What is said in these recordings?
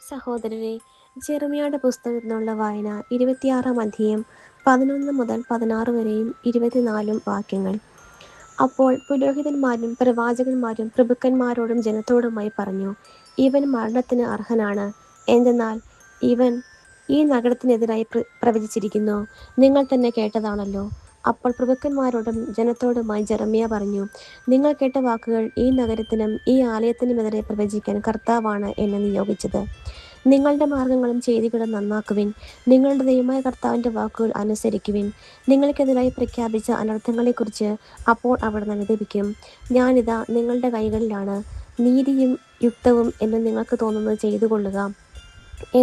സഹോദരരെ, ജെറമിയായുടെ പുസ്തകത്തിൽ നിന്നുള്ള വായന 26-ാം അധ്യായം 11 മുതൽ 16 വരെയും 24 വാക്യങ്ങൾ. അപ്പോൾ പുരോഹിതന്മാരും പ്രവാചകന്മാരും പ്രഭുക്കന്മാരോടും ജനത്തോടുമായി പറഞ്ഞു, ഇവൻ മരണത്തിന് അർഹനാണ്. എന്തെന്നാൽ ഇവൻ ഈ നഗരത്തിനെതിരായി പ്രവചിച്ചിരിക്കുന്നു. നിങ്ങൾ തന്നെ കേട്ടതാണല്ലോ. അപ്പോൾ പ്രഭുക്കന്മാരോടും ജനത്തോടുമായി ജെറമ്യാ പറഞ്ഞു, നിങ്ങൾ കേട്ട വാക്കുകൾ ഈ നഗരത്തിനും ഈ ആലയത്തിനുമെതിരെ പ്രവചിക്കാൻ കർത്താവാണ് എന്നെ നിയോഗിച്ചത്. നിങ്ങളുടെ മാർഗങ്ങളും ചെയ്തികളും നന്നാക്കുവിൻ. നിങ്ങളുടെ ദൈവമായ കർത്താവിൻ്റെ വാക്കുകൾ അനുസരിക്കുവിൻ. നിങ്ങൾക്കെതിരായി പ്രഖ്യാപിച്ച അനർത്ഥങ്ങളെക്കുറിച്ച് അപ്പോൾ അവിടുന്ന് അനുതപിക്കും. ഞാനിതാ നിങ്ങളുടെ കൈകളിലാണ്. നീതിയും യുക്തവും എന്ന് നിങ്ങൾക്ക് തോന്നുന്നത് ചെയ്തുകൊള്ളുക.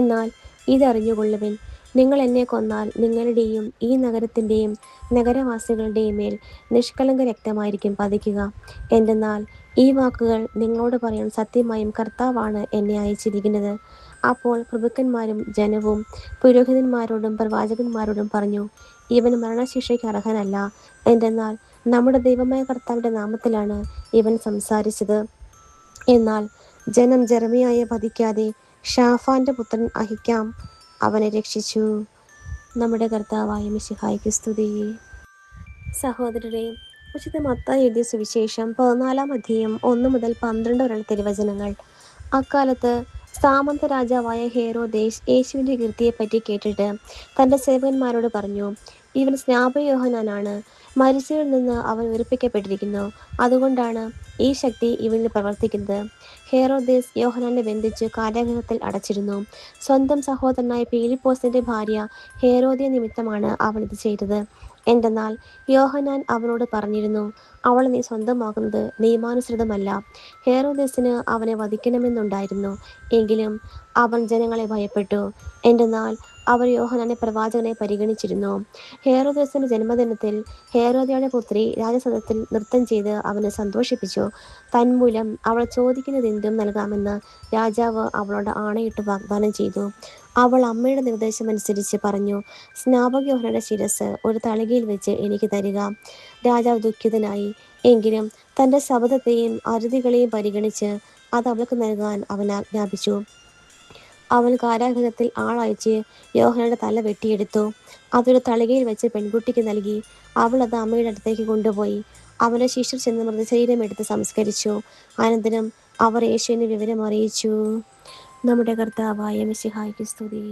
എന്നാൽ ഇതറിഞ്ഞുകൊള്ളുവിൻ, നിങ്ങൾ എന്നെ കൊന്നാൽ നിങ്ങളുടെയും ഈ നഗരത്തിൻ്റെയും നഗരവാസികളുടെയും മേൽ നിഷ്കളങ്ക രക്തമായിരിക്കും പതിക്കുക. എന്തെന്നാൽ ഈ വാക്കുകൾ നിങ്ങളോട് പറയാൻ സത്യമായും കർത്താവാണ് എന്നെ അയച്ചിരിക്കുന്നത്. അപ്പോൾ പ്രഭുക്കന്മാരും ജനവും പുരോഹിതന്മാരോടും പ്രവാചകന്മാരോടും പറഞ്ഞു, ഇവൻ മരണശിക്ഷയ്ക്ക് അർഹനല്ല. എന്തെന്നാൽ നമ്മുടെ ദൈവമായ കർത്താവിൻ്റെ നാമത്തിലാണ് ഇവൻ സംസാരിച്ചത്. എന്നാൽ ജനം ജെറമ്യായെ വധിക്കാതെ ഷാഫാന്റെ പുത്രൻ അഹിക്കാം അവനെ രക്ഷിച്ചു. നമ്മുടെ കർത്താവായ മിശിഹായ്ക്ക് സ്തുതി. സഹോദരരെ, വിശുദ്ധ മത്തായി എഴുതിയ സുവിശേഷം 14-ാം അധ്യായം 1 മുതൽ 12 വരെയുള്ള തിരുവചനങ്ങൾ. അക്കാലത്ത് സാമന്ത രാജാവായ ഹേരോദേസ് യേശുവിൻ്റെ കീർത്തിയെപ്പറ്റി കേട്ടിട്ട് തൻ്റെ സേവകന്മാരോട് പറഞ്ഞു, ഇവൻ സ്നാപകയോഹന്നാനാണ്. മരിച്ചവരിൽ നിന്ന് അവൻ ഉയർപ്പിക്കപ്പെട്ടിരിക്കുന്നു. അതുകൊണ്ടാണ് ഈ ശക്തി ഇവനിൽ പ്രവർത്തിക്കുന്നത്. ഹേരോദേസ് യോഹന്നാനെ ബന്ധിച്ച് കാരാഗൃഹത്തിൽ അടച്ചിരുന്നു. സ്വന്തം സഹോദരനായ പീലിപ്പോസിൻ്റെ ഭാര്യ ഹേരോദ്യ നിമിത്തമാണ് അവൻ ഇത് ചെയ്തത്. എന്തെന്നാൽ യോഹന്നാൻ അവനോട് പറഞ്ഞിരുന്നു, അവളെ നീ സ്വന്തമാക്കുന്നത് നിയമാനുസൃതമല്ല. ഹേരോദേസിന് അവനെ വധിക്കണമെന്നുണ്ടായിരുന്നു. എങ്കിലും അവൻ ജനങ്ങളെ ഭയപ്പെട്ടു. എന്തെന്നാൽ അവർ യോഹന്നാനെ പ്രവാചകനെ പരിഗണിച്ചിരുന്നു. ഹേരോദേസിൻ്റെ ജന്മദിനത്തിൽ ഹേരോദ്യയുടെ പുത്രി രാജസദസ്സിൽ നൃത്തം ചെയ്ത് അവനെ സന്തോഷിപ്പിച്ചു. തന്മൂലം അവൾ ചോദിക്കുന്നതെന്തും നൽകാമെന്ന് രാജാവ് അവളോട് ആണയിട്ട് വാഗ്ദാനം ചെയ്തു. അവൾ അമ്മയുടെ നിർദ്ദേശമനുസരിച്ച് പറഞ്ഞു, സ്നാപക യോഹന്നാന്റെ ശിരസ് ഒരു തളികയിൽ വെച്ച് എനിക്ക് തരിക. രാജാവ് ദുഃഖിതനായി. എങ്കിലും തൻ്റെ ശബ്ദത്തെയും അരുതികളെയും പരിഗണിച്ച് അത് അവൾക്ക് നൽകാൻ അവൻ ആജ്ഞാപിച്ചു. അവൻ കാരാഗൃഹത്തിൽ ആളയച്ച് യോഹന്നാന്റെ തല വെട്ടിയെടുത്തു. അതൊരു തളികയിൽ വെച്ച് പെൺകുട്ടിക്ക് നൽകി. അവൾ അത് അമ്മയുടെ അടുത്തേക്ക് കൊണ്ടുപോയി. അവൻ്റെ ശിഷ്യർ ചെന്ന് മൃതശരീരം എടുത്ത് സംസ്കരിച്ചു. അനന്തരം അവർ യേശുവിനെ വിവരം അറിയിച്ചു. നമ്മുടെ കർത്താവായ മിശിഹായ്ക്ക് സ്തുതി.